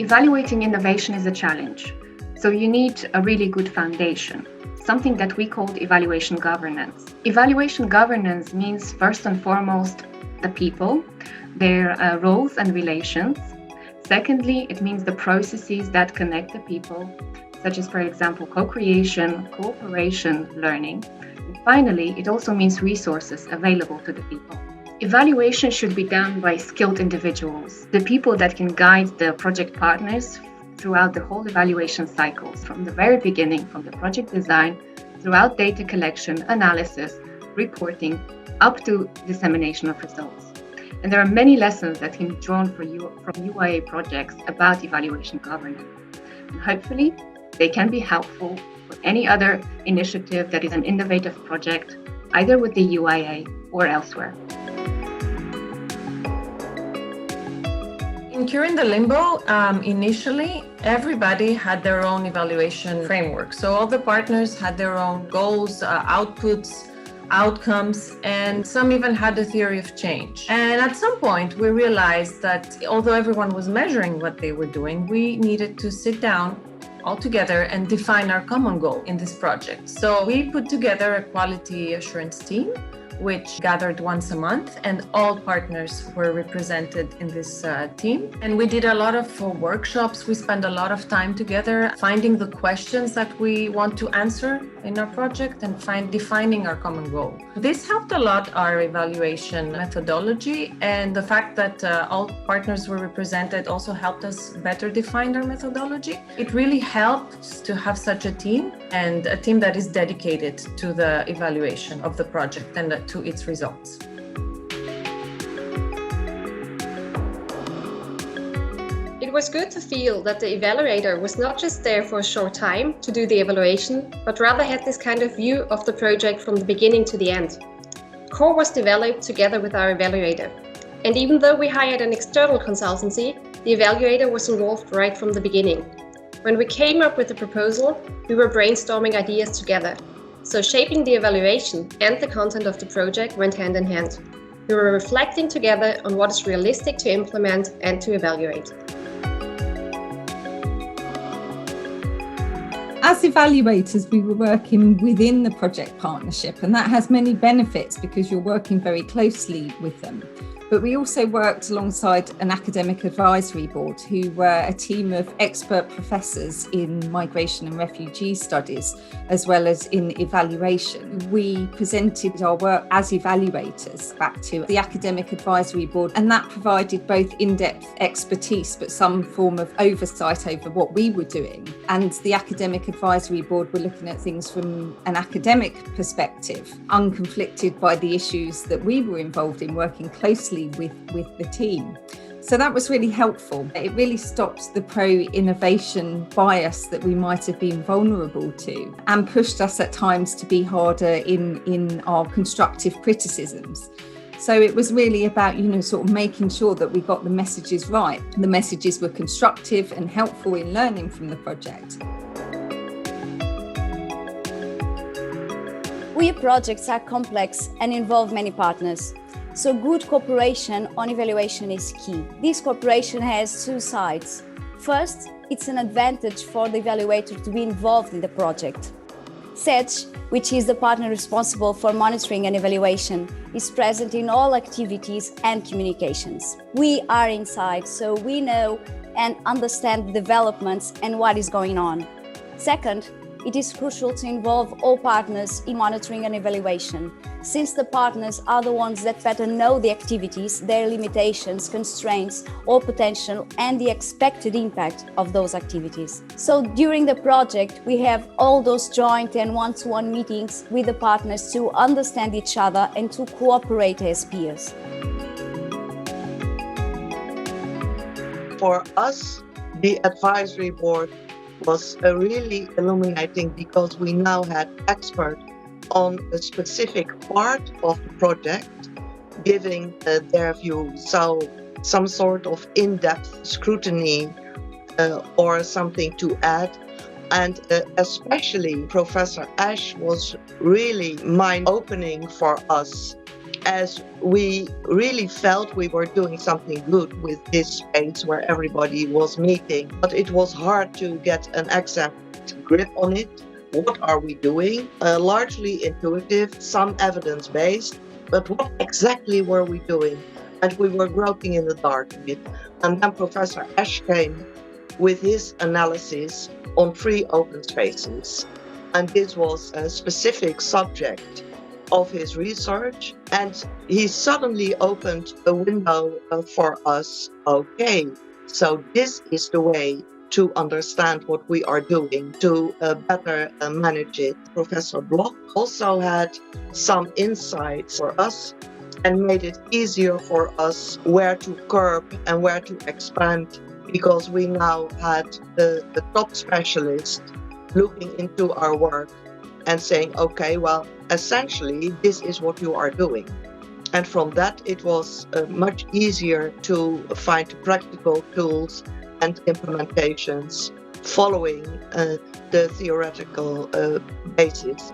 Evaluating innovation is a challenge, so you need a really good foundation, something that we called evaluation governance. Evaluation governance means first and foremost the people, their roles and relations. Secondly, it means the processes that connect the people, such as, for example, co-creation, cooperation, learning. And finally, it also means resources available to the people. Evaluation should be done by skilled individuals, the people that can guide the project partners throughout the whole evaluation cycles, from the very beginning, from the project design, throughout data collection, analysis, reporting, up to dissemination of results. And there are many lessons that can be drawn from UIA projects about evaluation governance. And hopefully, they can be helpful for any other initiative that is an innovative project, either with the UIA or elsewhere. In Curing the Limbo, initially, everybody had their own evaluation framework. So all the partners had their own goals, outputs, outcomes, and some even had a theory of change. And at some point, we realized that although everyone was measuring what they were doing, we needed to sit down all together and define our common goal in this project. So we put together a quality assurance team, which gathered once a month, and all partners were represented in this team. And we did a lot of workshops. We spent a lot of time together finding the questions that we want to answer in our project and defining our common goal. This helped a lot our evaluation methodology, and the fact that all partners were represented also helped us better define our methodology. It really helped to have such a team, and a team that is dedicated to the evaluation of the project and to its results. It was good to feel that the evaluator was not just there for a short time to do the evaluation, but rather had this kind of view of the project from the beginning to the end. CORE was developed together with our evaluator. And even though we hired an external consultancy, the evaluator was involved right from the beginning. When we came up with the proposal, we were brainstorming ideas together. So shaping the evaluation and the content of the project went hand in hand. We were reflecting together on what is realistic to implement and to evaluate. As evaluators, we were working within the project partnership, and that has many benefits because you're working very closely with them. But we also worked alongside an academic advisory board who were a team of expert professors in migration and refugee studies, as well as in evaluation. We presented our work as evaluators back to the academic advisory board, and that provided both in-depth expertise, but some form of oversight over what we were doing. And the academic advisory board were looking at things from an academic perspective, unconflicted by the issues that we were involved in, working closely with the team. So that was really helpful. It really stopped the pro-innovation bias that we might have been vulnerable to, and pushed us at times to be harder in our constructive criticisms. So it was really about, sort of making sure that we got the messages right. The messages were constructive and helpful in learning from the project. UIA projects are complex and involve many partners. So good cooperation on evaluation is key. This cooperation has two sides. First, it's an advantage for the evaluator to be involved in the project. SEDGE, which is the partner responsible for monitoring and evaluation, is present in all activities and communications. We are inside, so we know and understand the developments and what is going on. Second, it is crucial to involve all partners in monitoring and evaluation, since the partners are the ones that better know the activities, their limitations, constraints, or potential, and the expected impact of those activities. So during the project, we have all those joint and one-to-one meetings with the partners to understand each other and to cooperate as peers. For us, the advisory board was really illuminating because we now had experts on a specific part of the project giving their view. So some sort of in-depth scrutiny or something to add. And especially Professor Ash was really mind-opening for us, as we really felt we were doing something good with this space where everybody was meeting. But it was hard to get an exact grip on it. What are we doing? Largely intuitive, some evidence-based, but what exactly were we doing? And we were groping in the dark a bit. And then Professor Ash came with his analysis on free open spaces. And this was a specific subject of his research. And he suddenly opened a window for us. Okay, so this is the way to understand what we are doing, to better manage it. Professor Bloch also had some insights for us and made it easier for us where to curb and where to expand, because we now had the top specialist looking into our work and saying, okay, well, essentially, this is what you are doing. And from that, it was much easier to find practical tools and implementations following the theoretical basis.